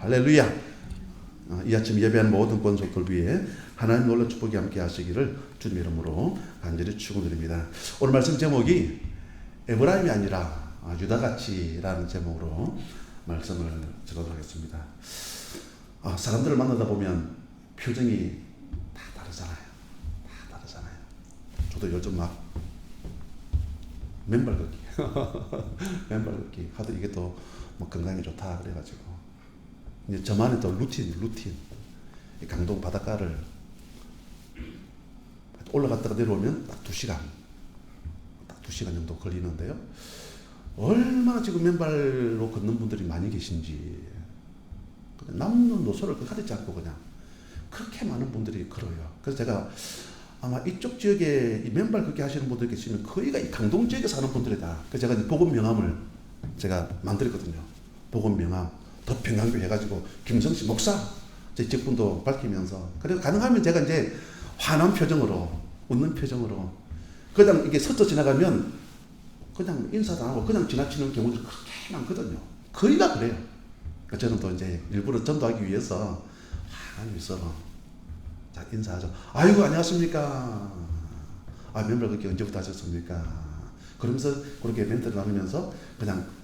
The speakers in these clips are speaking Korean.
할렐루야. 이 아침 예배한 모든 권속들 위해 하나님 놀라운 축복이 함께 하시기를 주님 이름으로 간절히 축원드립니다. 오늘 말씀 제목이 에브라임이 아니라 유다같이라는 제목으로 말씀을 드리도록 하겠습니다. 사람들을 만나다 보면 표정이 다 다르잖아요. 다 다르잖아요. 저도 요즘 막 맨발 걷기 맨발 걷기 하도 이게 또 뭐 건강에 좋다 그래가지고 이제 저만의 또 루틴 강동 바닷가를 올라갔다가 내려오면 딱 2시간 정도 걸리는데요. 얼마나 지금 맨발로 걷는 분들이 많이 계신지, 남는 노선을 가리지 않고 그냥 그렇게 많은 분들이 걸어요. 그래서 제가 아마 이쪽 지역에 맨발 걷기 하시는 분들 계시면 거의가 이 강동 지역에 사는 분들이다. 그래서 제가 복음 명함을 제가 만들었거든요. 복음 명함 더 평강교 해가지고 김성씨 목사 제 직분도 밝히면서, 그래서 가능하면 제가 이제 환한 표정으로, 웃는 표정으로, 그냥 이게 스쳐 지나가면 그냥 인사도 안 하고 그냥 지나치는 경우들이 그렇게 많거든요. 거의가 그래요. 저는 또 이제 일부러 전도하기 위해서 환한 미소로 자 인사하죠. 아이고 안녕하십니까. 맨발 걷기 언제부터 하셨습니까? 그러면서 그렇게 멘트를 나누면서 그냥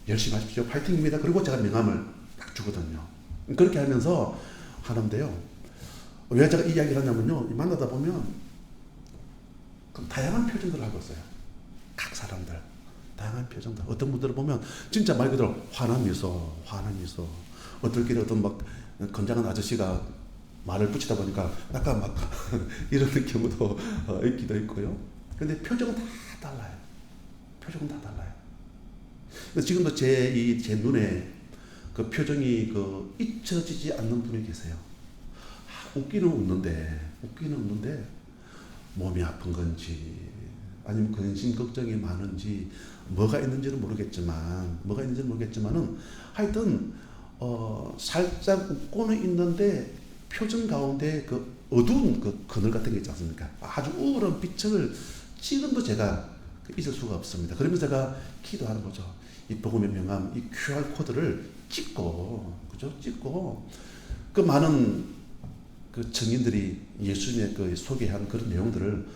열심히 하십시오. 파이팅입니다. 그리고 제가 명함을 딱 주거든요. 그렇게 하면서 하는데요. 왜 제가 이 이야기를 하냐면요. 만나다 보면 다양한 표정들을 하고 있어요. 각 사람들. 다양한 표정들. 어떤 분들을 보면 진짜 말 그대로 환한 미소. 어떨 어떤 막 건장한 아저씨가 말을 붙이다 보니까 약간 막 이러는 경우도 있기도 있고요. 근데 표정은 다 달라요. 지금도 제 눈에 그 표정이 잊혀지지 않는 분이 계세요. 웃기는 웃는데 몸이 아픈 건지 아니면 근심 걱정이 많은지 뭐가 있는지는 모르겠지만은 하여튼 살짝 웃고는 있는데 표정 가운데 그 어두운 그 그늘 같은 게 있지 않습니까? 아주 우울한 빛을 지금도 제가 잊을 수가 없습니다. 그러면서 제가 기도하는 거죠. 이 복음의 명함, 이 QR 코드를 찍고 그 많은 그 증인들이 예수님의 그 소개한 그런 내용들을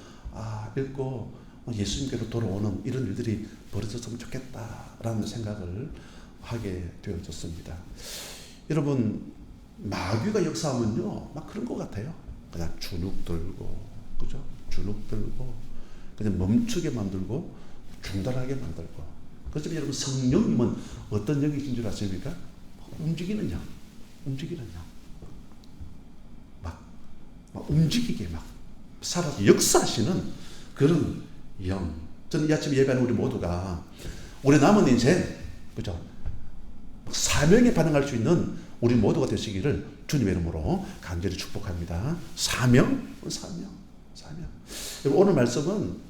읽고 예수님께로 돌아오는 이런 일들이 벌어졌으면 좋겠다라는 생각을 하게 되어졌습니다. 여러분, 마귀가 역사하면요, 막 그런 것 같아요. 그냥 주눅 들고, 그냥 멈추게 만들고, 중단하게 만들고. 그렇지만 여러분, 성령님은 어떤 영이신 줄 아십니까? 움직이는 영. 막 움직이게 막 살아서 역사하시는 그런 영. 저는 이 아침 예배하는 우리 모두가 우리 남은 인생, 그죠? 사명에 반응할 수 있는 우리 모두가 되시기를 주님의 이름으로 간절히 축복합니다. 사명. 오늘 말씀은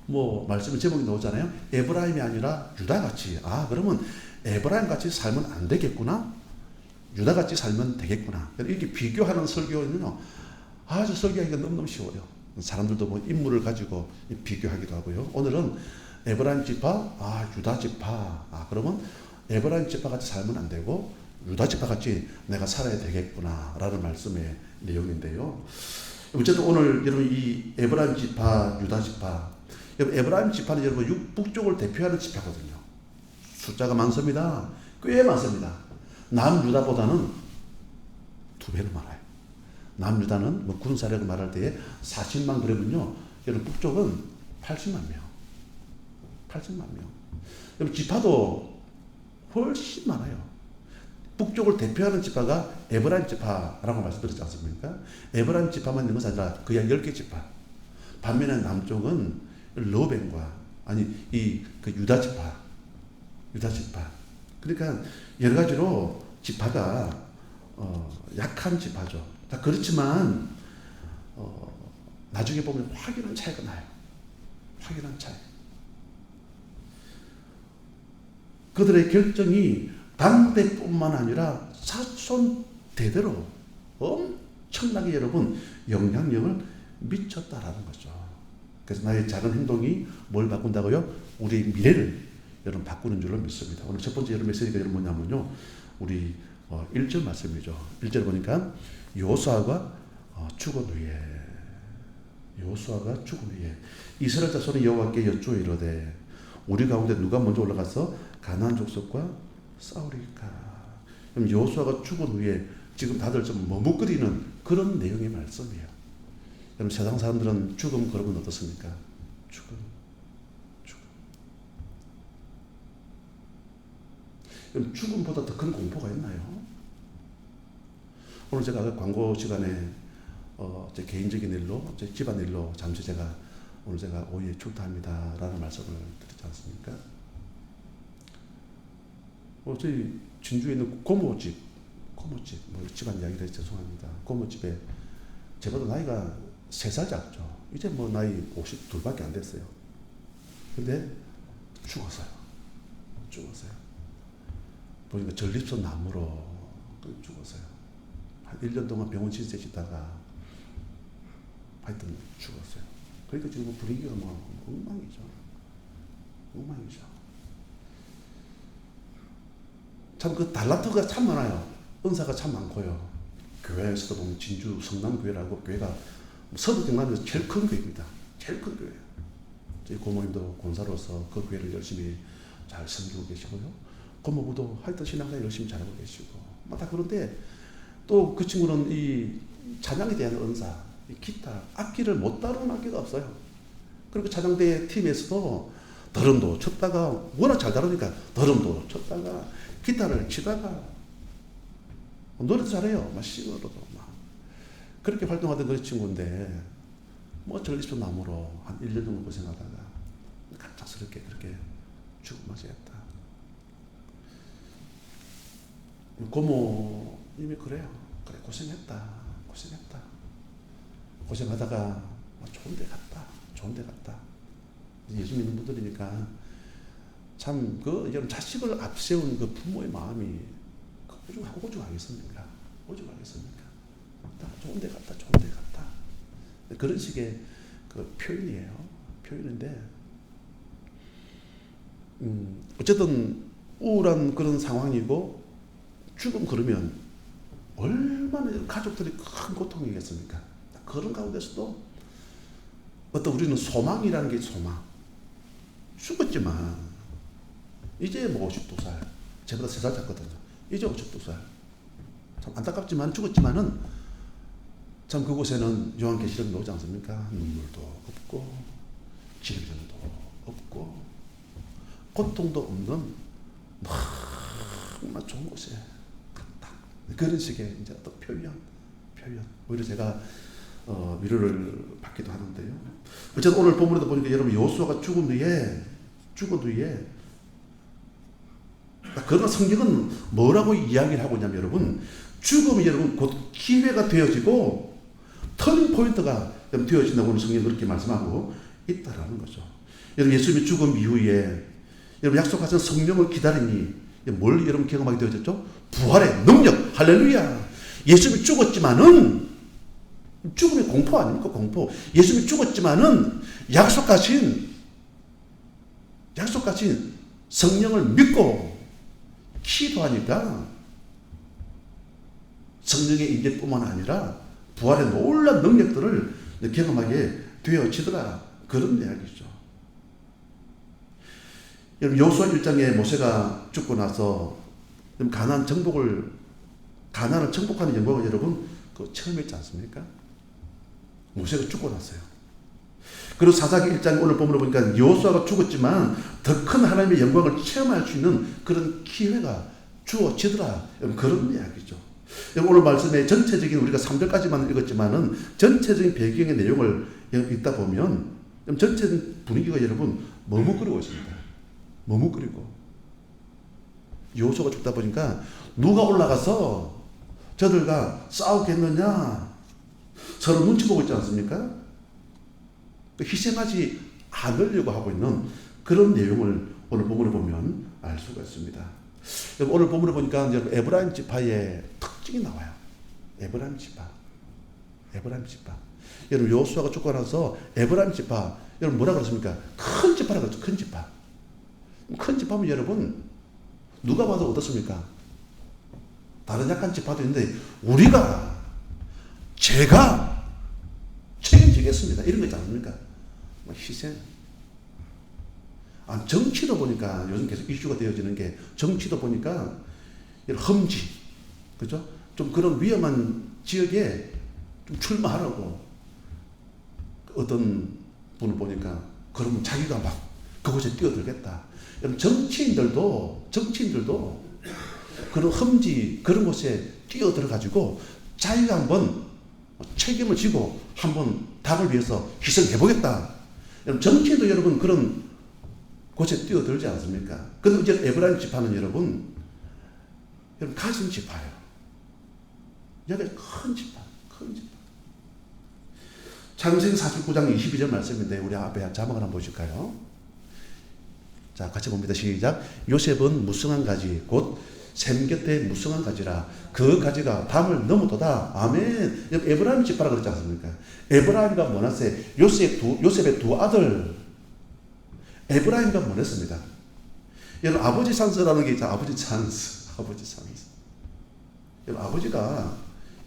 말씀의 제목이 나오잖아요. 에브라임이 아니라 유다같이. 그러면 에브라임같이 살면 안 되겠구나. 유다같이 살면 되겠구나. 이렇게 비교하는 설교는요, 아주 설교하기가 너무너무 쉬워요. 사람들도 인물을 가지고 비교하기도 하고요. 오늘은 에브라임 지파, 유다 지파. 그러면 에브라임 지파같이 살면 안 되고 유다 지파같이 내가 살아야 되겠구나 라는 말씀의 내용인데요. 어쨌든 오늘 여러분 이 에브라임 지파, 유다 지파, 여러분 에브라임 지파는 여러분 북쪽을 대표하는 지파거든요. 숫자가 많습니다. 꽤 많습니다. 남유다보다는 2배는 많아요. 남유다는 군사력을 말할 때에 40만 그러면요, 여러분 북쪽은 80만 명. 여러분 지파도 훨씬 많아요. 북쪽을 대표하는 지파가 에브라임 지파라고 말씀드렸지 않습니까? 에브라임 지파만 있는 것이 아니라 그냥 10개 지파. 반면에 남쪽은 르벤과 그 유다 지파. 그러니까 여러 가지로 지파가 약한 지파죠. 그렇지만 나중에 보면 확연한 차이가 나요. 그들의 결정이 당대뿐만 아니라 사손 대대로 엄청나게 여러분 영향력을 미쳤다라는 거죠. 그래서 나의 작은 행동이 뭘 바꾼다고요? 우리의 미래를 여러분 바꾸는 줄로 믿습니다. 오늘 첫 번째 여러분 메시지가 여러분 뭐냐면요, 우리 1절 말씀이죠. 1절 보니까 여호수아가 죽은 후에 이스라엘 자손이 여호와께 여쭈어 이르되 우리 가운데 누가 먼저 올라가서 가나안 족속과 싸우리까. 그럼 여호수아가 죽은 후에 지금 다들 좀 머뭇거리는 그런 내용의 말씀이에요. 그럼 세상 사람들은 죽음 그러면 어떻습니까? 죽음. 그럼 죽음보다 더 큰 공포가 있나요? 오늘 제가 광고 시간에 제 개인적인 일로, 제 집안 일로 잠시 오늘 제가 오후에 출타합니다라는 말씀을 드리지 않습니까? 저희 진주에 있는 고모집, 집안 이야기를 죄송합니다. 고모집에 제보다 나이가 3살 작죠. 이제 나이 52밖에 안 됐어요. 근데 죽었어요. 보니까 전립선 나무로 죽었어요. 한 1년 동안 병원 신세지다가 하여튼 죽었어요. 그러니까 지금 분위기가 엉망이죠. 참 그 달란트가 참 많아요. 은사가 참 많고요. 교회에서도 보면 진주 성남교회라고 교회가 서부 경남에서 제일 큰 교회입니다. 제일 큰 교회예요. 저희 고모님도 권사로서 그 교회를 열심히 잘 섬기고 계시고요. 고모부도 하여튼 신앙생활 열심히 잘하고 계시고 다 그런데 또 그 친구는 이 찬양에 대한 은사, 이 기타, 악기를 못 다루는 악기가 없어요. 그리고 찬양대 팀에서도 드럼도 쳤다가 워낙 잘 다루니까 드럼도 쳤다가 기타를 치다가 노래도 잘해요. 싱어로도 그렇게 활동하던 그 친구인데 전립선 나무로 한 1년 정도 고생하다가 갑작스럽게 그렇게 죽음맞이했다. 고모님이 그래 고생했다. 고생하다가 좋은 데 갔다. 예수 믿는 분들이니까 참 여러분 자식을 앞세운 그 부모의 마음이 오죽하겠습니까? 좋은 데 갔다. 그런 식의 그 표현인데 어쨌든 우울한 그런 상황이고 죽음 그러면 얼마나 가족들이 큰 고통이겠습니까? 그런 가운데서도 우리는 소망이라는 게 죽었지만 이제 52살, 제보다 3살 작거든요. 이제 52살. 참 안타깝지만 죽었지만은 참 그곳에는 요한계시록 나오지 않습니까? 눈물도 없고 질병도 없고 고통도 없는 정말 좋은 곳에 갔다. 그런 식의 이제 어떤 표현. 오히려 제가 위로를 받기도 하는데요. 어쨌든 오늘 본문에도 보니까 여러분 여호수아가 죽은 뒤에 그러나 성경은 뭐라고 이야기를 하고 있냐면 여러분 죽음이 여러분 곧 기회가 되어지고 터닝 포인트가 되어진다고 오늘 성경은 그렇게 말씀하고 있다라는 거죠. 여러분 예수님이 죽음 이후에 여러분 약속하신 성령을 기다리니 뭘 여러분 경험하게 되어졌죠? 부활의 능력. 할렐루야. 예수님이 죽었지만은 죽음의 공포 아닙니까? 공포. 예수님이 죽었지만은 약속하신 성령을 믿고 기도하니까 성령의 임재뿐만 아니라 부활의 놀라운 능력들을 경험하게 되어지더라. 그런 이야기죠. 여러분 여호수아 1장에 모세가 죽고 나서 가나안을 정복하는 영광을 여러분 처음 했지 않습니까? 모세가 죽고 났어요. 그리고 사사기 1장 오늘 본문을 보니까 여호수아가 죽었지만 더 큰 하나님의 영광을 체험할 수 있는 그런 기회가 주어지더라. 그런 이야기죠. 오늘 말씀의 전체적인 우리가 3절까지만 읽었지만은 전체적인 배경의 내용을 읽다 보면 전체적인 분위기가 여러분 머뭇거리고 있습니다. 머뭇거리고 여호수아가 죽다 보니까 누가 올라가서 저들과 싸우겠느냐 서로 눈치 보고 있지 않습니까? 희생하지 않으려고 하고 있는 그런 내용을 오늘 본문을 보면 알 수가 있습니다. 오늘 본문을 보니까 에브라임 지파의 특징이 나와요. 에브라임 지파. 여러분 여호수아가 죽고 나서 에브라임 지파 여러분 뭐라 그랬습니까? 큰 지파라고 했죠. 큰 지파. 큰 지파면 여러분 누가 봐도 어떻습니까? 다른 약한 지파도 있는데 제가 책임지겠습니다. 이런 거 있지 않습니까? 희생. 정치도 보니까 요즘 계속 이슈가 되어지는 게 정치도 보니까 이런 험지, 그죠? 좀 그런 위험한 지역에 좀 출마하라고 어떤 분을 보니까 그러면 자기가 막 그곳에 뛰어들겠다. 여러분 정치인들도 그런 험지 그런 곳에 뛰어들어 가지고 자기가 한번 책임을 지고 한번 당을 위해서 희생해 보겠다. 여러분 정치인도 여러분 그런 곳에 뛰어들지 않습니까? 근데 이제 에브라임 지파는 여러분 가진 지파예요. 여기 큰 지파. 창세기 49장 22절 말씀인데 우리 앞에 자막을 한번 보실까요? 자, 같이 봅니다. 시작. 요셉은 무성한 가지 곧 샘 곁에 무성한 가지라 그 가지가 담을 넘어도다. 아멘. 에브라임 지파라 그랬지 않습니까? 에브라임과 므낫세 요셉의 두 아들 에브라임과 므낫세입니다. 여러분 아버지 찬스라는 게 있죠. 아버지 찬스. 여러분 아버지가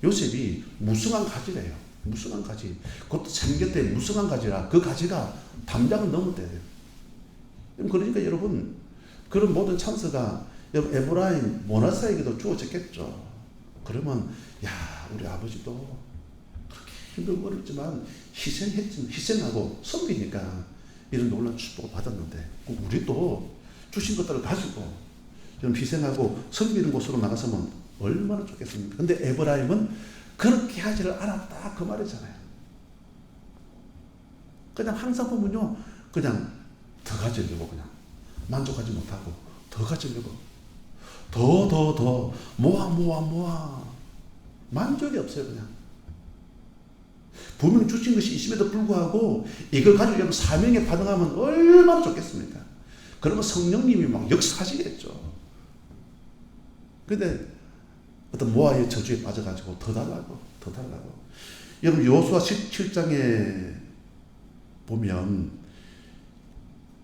요셉이 무성한 가지래요. 무성한 가지. 그것도 샘 곁에 무성한 가지라 그 가지가 담장을 넘었대요. 그러니까 여러분 그런 모든 찬스가 여러분 에브라임 므낫세에게도 주어졌겠죠. 그러면 우리 아버지도 그렇게 힘들고 어렵지만 희생하고 섬기니까 이런 놀라운 축복을 받았는데 우리도 주신 것들을 가지고 좀 희생하고 섬기는 곳으로 나가서면 얼마나 좋겠습니까? 근데 에브라임은 그렇게 하지를 않았다 그 말이잖아요. 그냥 항상 보면요 그냥 더 가지려고 그냥 만족하지 못하고 더 가지려고 더 모아 만족이 없어요. 그냥 분명히 주신 것이 있음에도 불구하고 이걸 가지고 여러분 사명에 반응하면 얼마나 좋겠습니까? 그러면 성령님이 막 역사하시겠죠. 근데 어떤 모아의 저주에 빠져가지고 더 달라고 여러분 여호수아 17장에 보면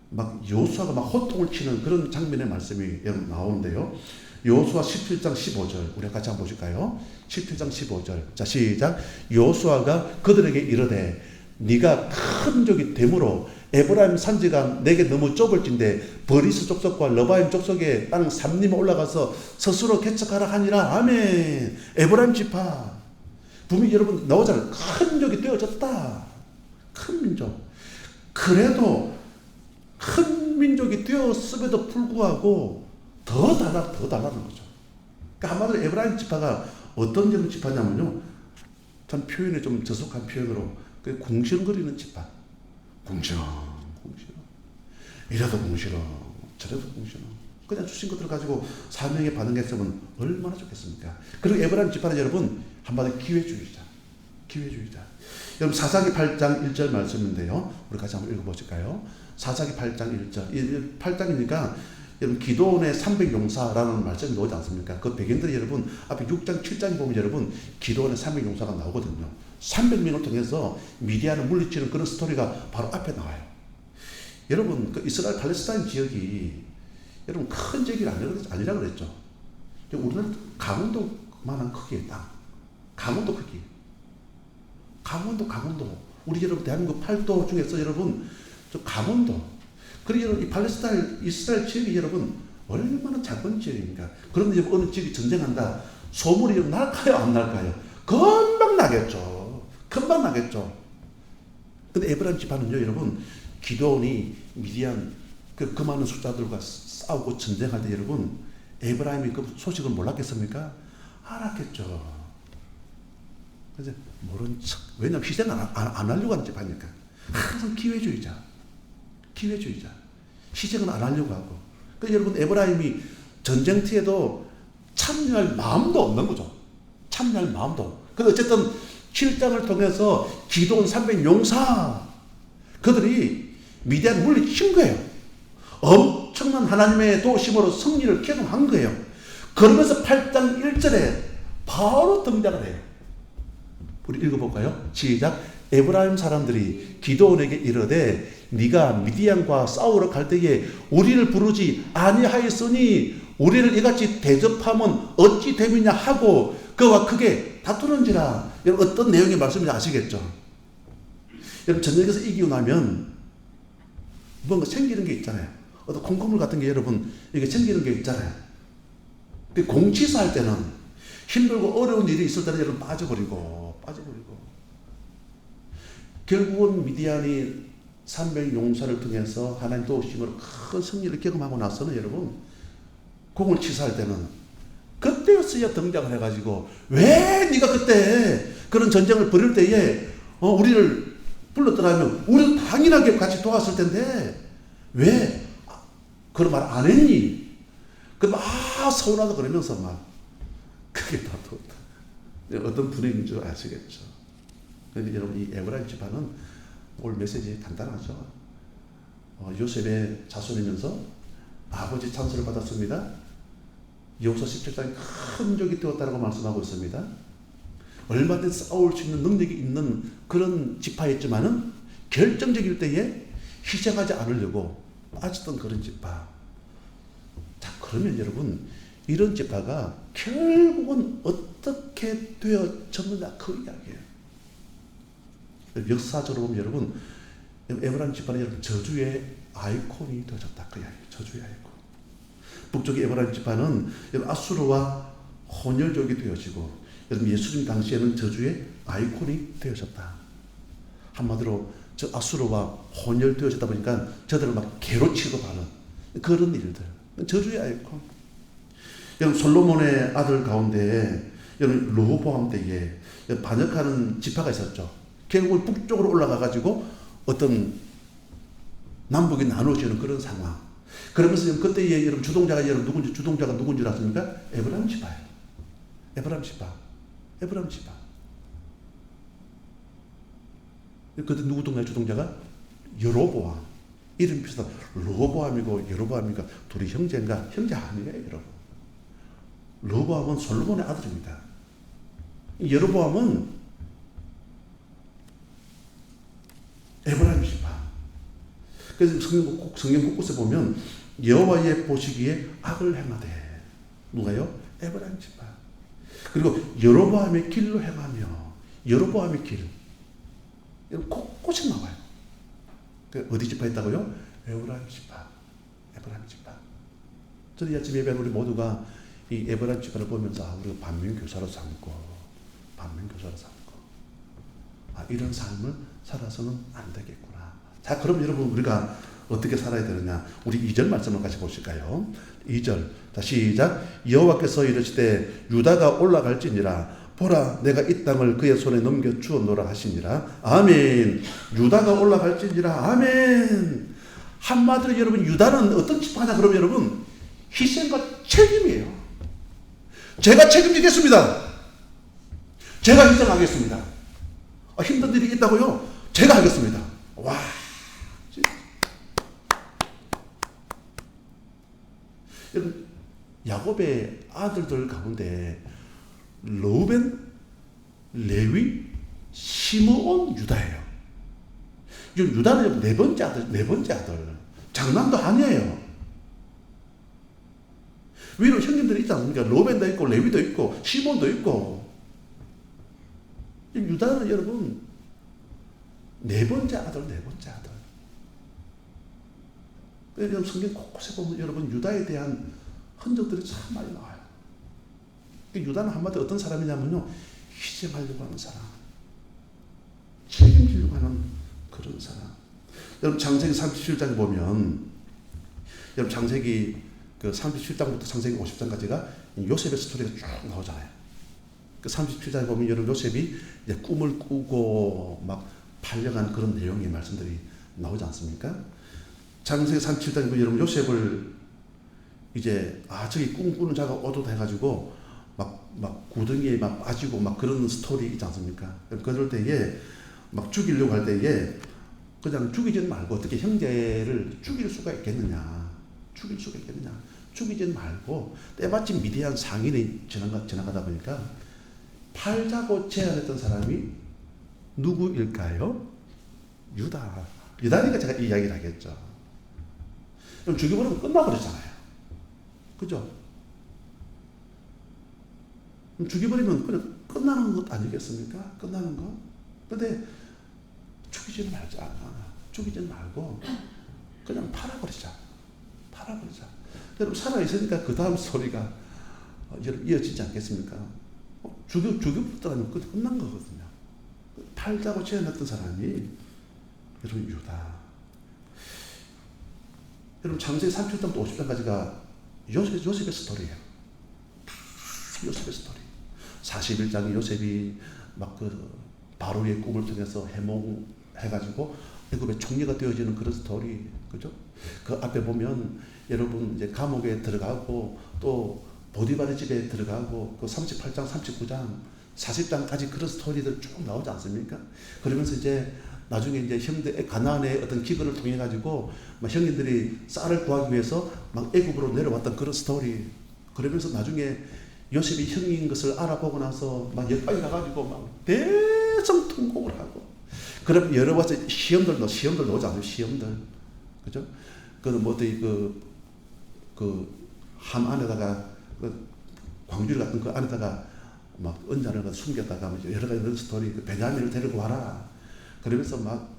막 여호수아가 막 호통을 치는 그런 장면의 말씀이 여러분 나오는데요. 여호수아 17장 15절 우리 같이 한번 보실까요? 17장 15절 자 시작. 여호수아가 그들에게 이르되 네가 큰 적이 되므로 에브라임 산지가 내게 너무 좁을진데 버리스 족속과 러바임 족속의 땅 삼림에 올라가서 스스로 개척하라 하니라. 아멘. 에브라임 지파 분명히 여러분 나오잖아요. 큰 적이 되어졌다. 큰 민족. 그래도 큰 민족이 되었음에도 불구하고 더 달라는 거죠. 그러니까 한마디로 에브라임 지파가 어떤 점 지파냐면요. 참 표현이 좀 저속한 표현으로 궁시렁거리는 지파. 궁시렁. 이래도 궁시렁, 저래도 궁시렁. 그냥 주신 것들을 가지고 사명에 반응했으면 얼마나 좋겠습니까? 그리고 에브라임 지파는 여러분 한마디로 기회주의자. 여러분 사사기 8장 1절 말씀인데요. 우리 같이 한번 읽어보실까요? 사사기 8장 1절. 8장이니까 여러분 기도원의 300용사라는 말씀이 나오지 않습니까? 그 배경들이 여러분 앞에 6장 7장에 보면 여러분 기도원의 300용사가 나오거든요. 300명을 통해서 미디안을 물리치는 그런 스토리가 바로 앞에 나와요. 여러분 그 이스라엘 팔레스타인 지역이 여러분 큰 지역이 아니라 그랬죠. 우리는 강원도만한 크기의 땅. 강원도 크기. 강원도. 우리 여러분 대한민국 팔도 중에서 여러분 저 강원도. 그리고 여러분 이 팔레스타인 이스라엘 지역이 여러분 얼마나 작은 지역입니까? 그런데 어느 지역이 전쟁한다. 소문이 날까요 안 날까요? 금방 나겠죠. 근데 에브라임 지파는요 여러분 기도원이 미디안 그 많은 숫자들과 싸우고 전쟁할 때 여러분 에브라임이 그 소식을 몰랐겠습니까? 알았겠죠. 그래서 모른 척. 왜냐하면 희생 안 하려고 하는 집하니까. 항상 기회주의자. 희생은 안 하려고 하고. 그러니까 여러분 에브라임이 전쟁터에도 참여할 마음도 없는 거죠. 근데 어쨌든 7장을 통해서 기도원 300용사 그들이 미디안 물리친 거예요. 엄청난 하나님의 도심으로 승리를 경험한 거예요. 그러면서 8장 1절에 바로 등장을 해요. 우리 읽어볼까요? 시작. 에브라임 사람들이 기도원에게 이르되 네가 미디안과 싸우러 갈 때에 우리를 부르지 아니하였으니 우리를 이같이 대접하면 어찌 됨이냐 하고 그와 크게 다투는지라. 여러분 어떤 내용의 말씀인지 아시겠죠? 여러분 전쟁에서 이기고 나면 뭔가 생기는 게 있잖아요. 어떤 콩고물 같은 게 여러분 이게 생기는 게 있잖아요. 공치사할 때는 힘들고 어려운 일이 있을 때는 여러분 빠져버리고 결국은 미디안이 300 용사를 통해서 하나님 도우심으로 큰 승리를 경험하고 나서는 여러분 공을 치사할 때는 그때였어야 등장을 해가지고 왜 네가 그때 그런 전쟁을 벌일 때에 우리를 불렀더라면 우리는 당연하게 같이 도왔을 텐데 왜 그런 말 안 했니? 그 막 서운하다 그러면서 막 크게 다투었다. 어떤 분위기인 줄 아시겠죠? 그런데 여러분 이 에브라임 지파는 오늘 메시지 간단하죠. 요셉의 자손이면서 아버지 찬스를 받았습니다. 여호수아 17장에 큰 적이 되었다고 말씀하고 있습니다. 얼마든지 싸울 수 있는 능력이 있는 그런 지파였지만은 결정적일 때에 희생하지 않으려고 빠졌던 그런 지파. 자, 그러면 여러분 이런 지파가 결국은 어떻게 되어졌느냐 그 이야기예요. 역사적으로 보면 여러분 에브라임 지파는 여러분 저주의 아이콘이 되어졌다 그 이야기예요. 저주의 아이콘. 북쪽의 에브라임 지파는 여러분 아수르와 혼혈족이 되어지고 여러분 예수님 당시에는 저주의 아이콘이 되어졌다. 한마디로 저 아수르와 혼혈되어졌다 보니까 저들을 막 개로 취급하는 그런 일들. 저주의 아이콘. 여러분 솔로몬의 아들 가운데 여러분 르호보암 때에 반역하는 지파가 있었죠. 결국은 북쪽으로 올라가 가지고 어떤 남북이 나누어지는 그런 상황. 그러면서 그때에 여러분 주동자가 누군지 아십니까? 에브라임 지파예요. 에브라임 지파. 그때 누구든가 주동자가 여로보암. 이름 비슷한 르호보암이고 여로보암이니까 둘이 형제인가? 형제 아니에요, 여러분. 르호보암은 솔로몬의 아들입니다. 여로보암은 에브라임 지파. 그래서 성경 곳곳에 보면 여호와의 보시기에 악을 행하되 누가요? 에브라임 지파. 그리고 여로보암의 길로 행하며 여로보암의 길. 곳곳에 나와요. 어디 지파 있다고요? 에브라임 지파. 저는 이 아침 예배는 우리 모두가 이 에브라임 지파를 보면서 우리가 반면교사로 삼고 이런 삶을 살아서는 안 되겠구나. 자, 그럼 여러분 우리가 어떻게 살아야 되느냐? 우리 2절 말씀을 같이 보실까요? 2절. 자, 시작. 여호와께서 이르시되 유다가 올라갈지니라. 보라, 내가 이 땅을 그의 손에 넘겨 주었노라 하시니라. 아멘. 유다가 올라갈지니라. 아멘. 한마디로 여러분 유다는 어떤 지파냐? 그러면 여러분 희생과 책임이에요. 제가 책임지겠습니다. 제가 희생하겠습니다. 힘든 일이 있다고요? 제가 하겠습니다. 와. 여러분 야곱의 아들들 가운데 르우벤, 레위, 시므온, 유다예요. 유다는 네 번째 아들. 장남도 아니에요. 위로 형님들이 있지 않습니까? 르우벤도 있고, 레위도 있고, 시몬도 있고. 유다는 여러분, 네 번째 아들. 여러분 성경 곳곳에 보면 여러분 유다에 대한 흔적들이 참 많이 나와요. 유다는 한마디로 어떤 사람이냐면요, 희생하려고 하는 사람, 책임지려고 하는 그런 사람. 여러분 창세기 37장에 보면 여러분 창세기 그 37장부터 창세기 50장까지가 요셉의 스토리가 쭉 나오잖아요. 그 37장에 보면 여러분 요셉이 이제 꿈을 꾸고 막 팔려간 그런 내용의 말씀들이 나오지 않습니까? 창세기 37장에 보면 여러분 요셉을 이제 저기 꿈꾸는 자가 오도다 해가지고 막 구덩이에 막 빠지고 막 그런 스토리 있지 않습니까? 그럴 때에 막 죽이려고 할 때에 그냥 죽이지 말고 어떻게 형제를 죽일 수가 있겠느냐? 죽이지 말고 때마침 미디안 상인이 지나가다 보니까 팔자고 제안했던 사람이 누구일까요? 유다니까 제가 이 이야기를 하겠죠. 그럼 죽여버리면 끝나버렸잖아요. 그죠? 그럼 죽여버리면 그냥 끝나는 것 아니겠습니까? 끝나는 거. 근데 죽이지는 말자. 죽이지는 말고 그냥 팔아버리자. 팔아버리자. 여러분 살아있으니까 그 다음 스토리가 이어지지 않겠습니까? 죽여버렸다면 끝난 거거든요. 팔자고 제안했던 사람이 여러분 유다. 여러분 창세기 37장부터 50장까지가 요셉의 스토리예요. 다 요셉의 스토리. 41장에 요셉이 막 바로의 꿈을 통해서 해몽해가지고 애굽의 총리가 되어지는 그런 스토리, 그죠? 그 앞에 보면 여러분 이제 감옥에 들어가고 또 보디발의 집에 들어가고 그 38장, 39장, 40장까지 그런 스토리들 쭉 나오지 않습니까? 그러면서 이제 나중에 이제 가나안의 어떤 기근을 통해 가지고 막 형님들이 쌀을 구하기 위해서 막 애굽으로 내려왔던 그런 스토리. 그러면서 나중에 요셉이 형인 것을 알아보고 나서 막 옆방에 가가지고 막 대성통곡을 하고. 그럼 여러 가지 시험들 나오지 않아요? 시험들, 그죠? 함 안에다가 광주리 같은 그 안에다가 막 은자를 숨겼다가 여러 가지 그런 스토리, 베냐민을 데리고 와라. 그러면서 막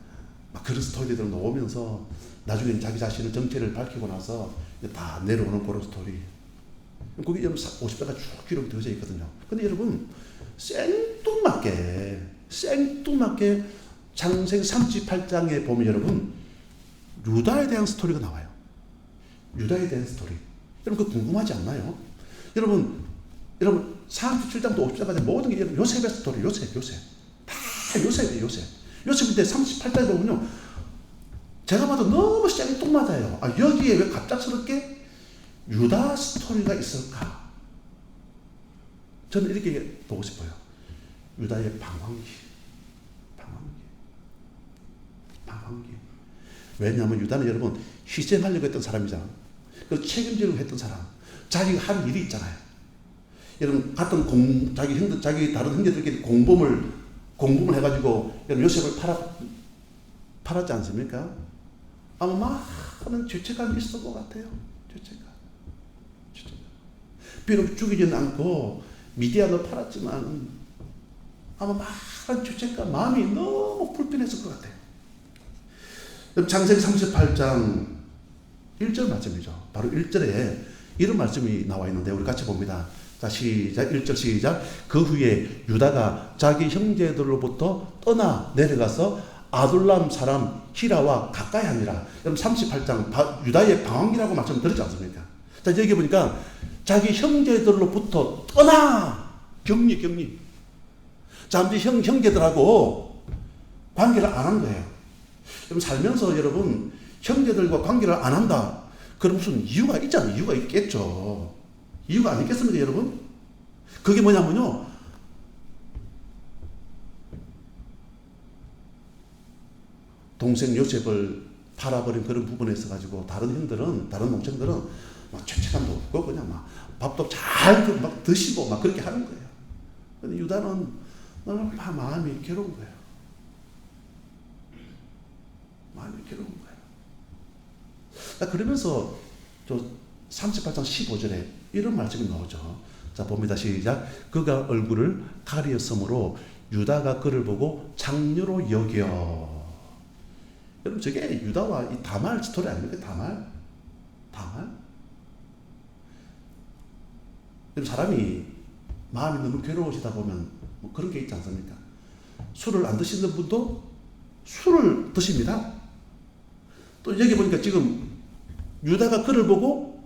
그런 스토리들 나오면서 나중에 자기 자신의 정체를 밝히고 나서 다 내려오는 그런 스토리. 그게 여러분 50배가 쭉 기록이 되어져 있거든요. 근데 여러분 생뚱맞게 창세기 38장에 보면 여러분 유다에 대한 스토리가 나와요. 유다에 대한 스토리. 여러분 그거 궁금하지 않나요? 여러분 37장부터 50장까지 모든 게 요셉의 스토리. 요셉. 다 요셉이에요. 요셉인데 38장에 보면요. 제가 봐도 너무 생뚱맞아요. 여기에 왜 갑작스럽게 유다 스토리가 있을까? 저는 이렇게 보고 싶어요. 유다의 방황기. 왜냐하면 유다는 여러분 희생하려고 했던 사람이잖아요. 그 책임지려고 했던 사람. 자기가 한 일이 있잖아요. 여러분 같은 자기 다른 형제들끼리 공범을 해가지고 여러분 요셉을 팔았지 않습니까? 아마 많은 죄책감이 있을 것 같아요. 죄책감. 비록 죽이지는 않고 미디안을 팔았지만 아마 많은 죄책감, 마음이 너무 불편했을 것 같아요. 창세기 38장 1절 말씀이죠. 바로 1절에 이런 말씀이 나와 있는데 우리 같이 봅니다. 자, 시작. 1절 시작. 그 후에 유다가 자기 형제들로부터 떠나 내려가서 아둘람 사람 히라와 가까이 하니라. 여러분 38장 유다의 방황기라고 말씀드렸지 않습니까? 자, 여기 보니까 자기 형제들로부터 떠나. 격리. 잠시 형제들하고 관계를 안 한 거예요. 여러분 살면서 여러분 형제들과 관계를 안 한다. 그럼 무슨 이유가 있잖아요. 이유가 있겠죠. 이유가 안 있겠습니까, 여러분? 그게 뭐냐면요. 동생 요셉을 팔아버린 그런 부분에 있어 가지고 다른 농촌들은 막 죄책감도 없고 그냥 막 밥도 잘 막 드시고 막 그렇게 하는 거예요. 근데 유다는 너무 마음이 괴로운 거예요. 그러면서 저 38장 15절에 이런 말씀이 나오죠. 자, 봅니다. 시작. 그가 얼굴을 가리었으므로 유다가 그를 보고 장녀로 여겨. 여러분 저게 유다와 이 다말 스토리 아닙니까? 다말? 여러분 사람이 마음이 너무 괴로워지다 보면 뭐 그런 게 있지 않습니까? 술을 안 드시는 분도 술을 드십니다. 또 여기 보니까 지금 유다가 그를 보고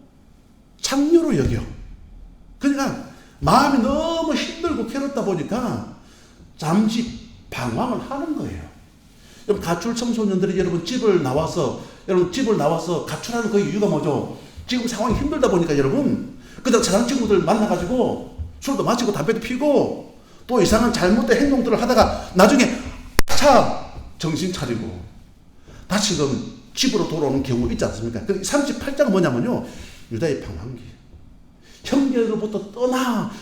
장녀로 여겨. 그러니까 마음이 너무 힘들고 괴롭다 보니까 잠시 방황을 하는 거예요. 여러분 가출 청소년들이 여러분 집을 나와서 가출하는 그 이유가 뭐죠? 지금 상황이 힘들다 보니까 여러분 그다음 사람 친구들 만나가지고 술도 마시고 담배도 피고 또 이상한 잘못된 행동들을 하다가 나중에 정신 차리고 다시금 집으로 돌아오는 경우 있지 않습니까? 38장은 뭐냐면요. 유다의 방황기. 형제들로부터 떠나.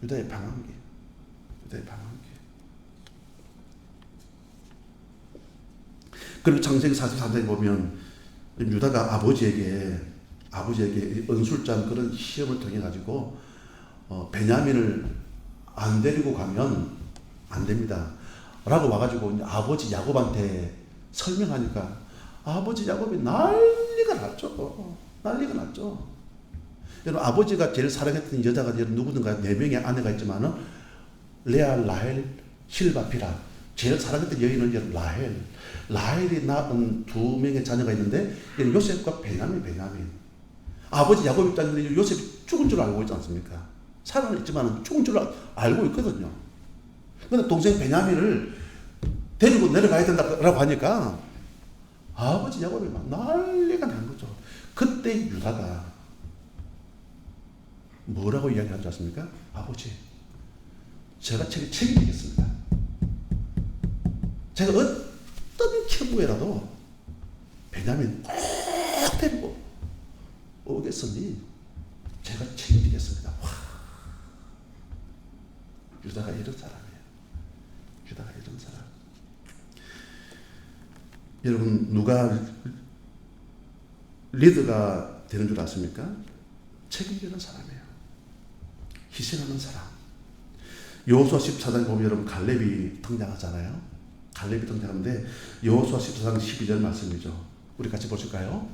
유다의 방황기. 그리고 창세기 44장에 보면 유다가 아버지에게 은술잔 그런 시험을 통해 가지고 베냐민을 안 데리고 가면 안 됩니다. 라고 와가지고 이제 아버지 야곱한테 설명하니까 아버지 야곱이 난리가 났죠. 난리가 났죠. 여러분 아버지가 제일 사랑했던 여자가 누구든가 4명의 아내가 있지만은 레아, 라헬, 실바, 비라. 제일 사랑했던 여인은 라헬이 낳은 2명의 자녀가 있는데 요셉과 베냐민. 아버지 야곱 입장에서 요셉이 죽은 줄 알고 있지 않습니까? 살아는 있지만 죽은 줄 알고 있거든요. 그런데 동생 베냐민을 데리고 내려가야 된다고 하니까 아버지 야곱이 막 난리가 난 거죠. 그때 유다가 뭐라고 이야기한 줄 아십니까? 아버지, 제가 책임지겠습니다. 제가 어떤 경우에라도 베냐민 꼭 데리고 오겠으니 제가 책임지겠습니다. 와, 유다가 이런 사람이에요. 유다가 이런 사람. 여러분 누가 리더가 되는 줄 아십니까? 책임지는 사람이에요. 희생하는 사람. 여호수아 14장 보면 여러분 갈렙이 등장하잖아요. 갈렙이 등장하는데 여호수아 14장 12절 말씀이죠. 우리 같이 보실까요?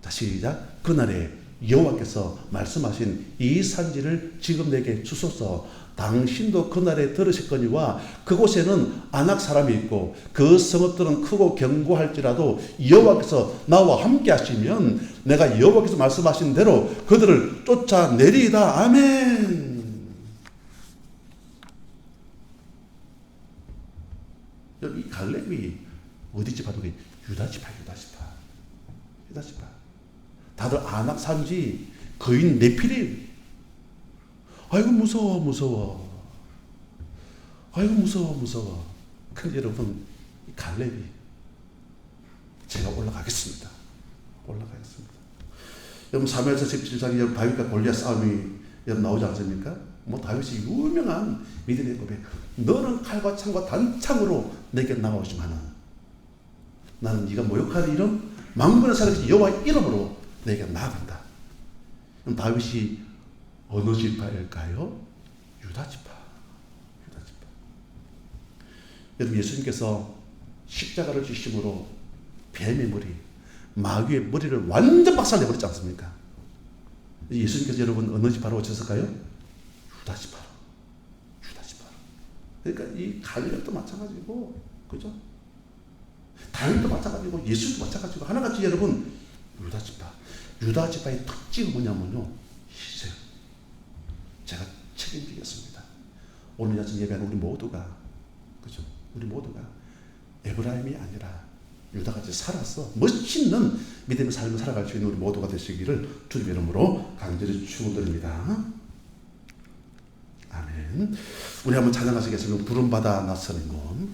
자, 시작. 그날에 여호와께서 말씀하신 이 산지를 지금 내게 주소서. 당신도 그날에 들으셨거니와 그곳에는 아낙 사람이 있고 그 성읍들은 크고 견고할지라도 여호와께서 나와 함께 하시면 내가 여호와께서 말씀하신 대로 그들을 쫓아내리이다. 아멘. 여기 갈렙이 어디 집안인 거예요? 유다 집안. 다들 아낙 산지 거인 네피림. 아이고 무서워. 아이고 무서워. 근데 여러분 갈렙이 제가 올라가겠습니다. 여러분 사무엘서 17장에 다윗과 골리앗 싸움이 여러분 나오지 않습니까? 뭐 다윗이 유명한 믿음의 고백. 너는 칼과 창과 단창으로 내게 나가오지만은 나는 네가 모욕하는 이름 만군의 살아계신 여호와 이름으로 내게 나아간다. 그럼 다윗이 어느 지파일까요? 유다 지파. 여러분 예수님께서 십자가를 지심으로 뱀의 머리, 마귀의 머리를 완전 박살내버렸지 않습니까? 예수님께서 여러분 어느 지파로 오셨을까요? 유다 지파로. 그러니까 이 갈렙도 마찬가지고, 그죠? 다윗도 마찬가지고, 예수도 마찬가지고, 하나같이 여러분 유다 지파. 유다 지파의 특징은 뭐냐면요, 희생. 제가 책임지겠습니다. 오늘 아침 예배하는 우리 모두가, 그죠? 우리 모두가 에브라임이 아니라 유다같이 살아서 멋있는 믿음의 삶을 살아갈 수 있는 우리 모두가 되시기를 주님의 이름으로 간절히 축원드립니다. 아멘. 우리 한번 찬양하시겠습니다. 부름받아 나서는 문.